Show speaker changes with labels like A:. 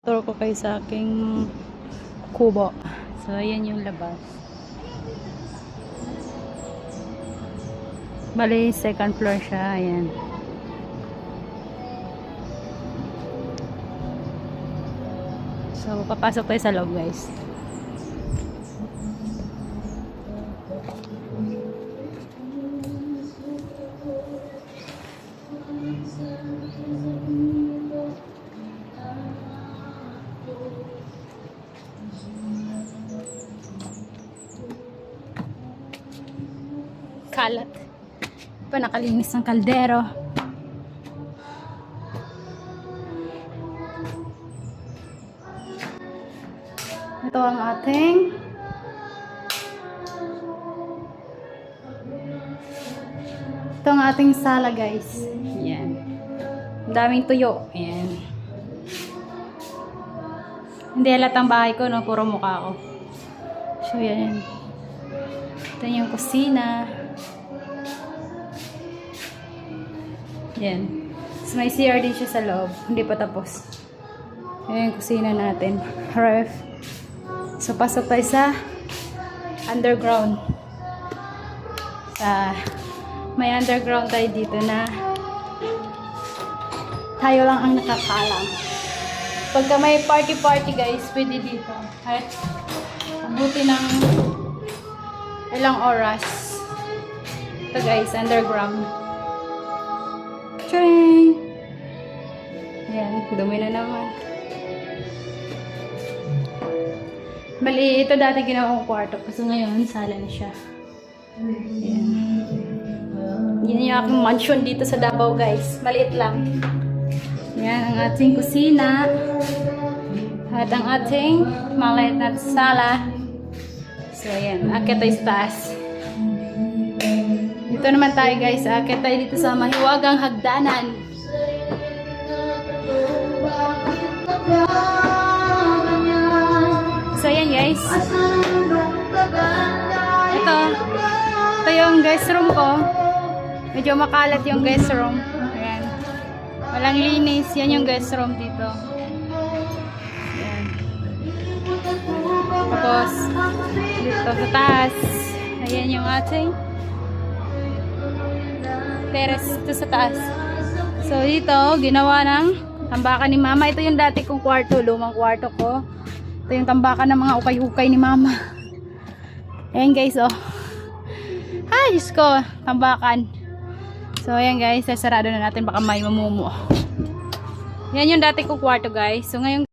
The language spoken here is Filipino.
A: Tour ko kayo sa aking kubo. So, ayan yung labas. Bali, second floor siya. Ayan. So, papasok tayo sa loob, guys. Kalat. Pa nakalinis ng kaldero. Ito ang ating sala, guys. Ayan. Ang daming tuyo. Ayan. Hindi halatang bahay ko, no? Puro mukha ko. So, yan. Ito yung kusina. Yan. So, may CR din siya sa loob. Hindi pa tapos. Ayan yung kusina natin. Ref. So, pasok tayo sa underground. May underground tayo dito na tayo lang ang nakakaalam. Pagka may party guys, pwede dito. Kahit abuti ng ilang oras. Ito guys, underground. Tring! Ayan, dumi na naman. Bali, ito dati ginawang kwarto. Kasi ngayon, sala na siya. Ayan. Yan yung aking mansion dito sa Davao, guys. Maliit lang. Yan ang ating kusina. At ang ating maliit na sala. So, ayan. Akit tayo sa taas. Dito naman tayo, guys. Akit tayo dito sa mahiwagang hagdanan. So, ayan, guys. Ito yung guest room ko. Medyo makalat yung guest room. Ayan. Walang linis. Yan yung guest room dito. Ayan. Tapos, dito sa taas. Ayan yung ating terrace dito sa taas. So, dito, ginawa ng tambakan ni mama. Ito yung dati kong kwarto. Lumang kwarto ko. Ito yung tambakan ng mga ukay-ukay ni mama. Ayan, guys, oh. Ay, Diyos ko. Tambakan. So, ayan guys, sarado na natin, baka may mamumo. Yan yung dati ko kwarto, guys. So, ngayon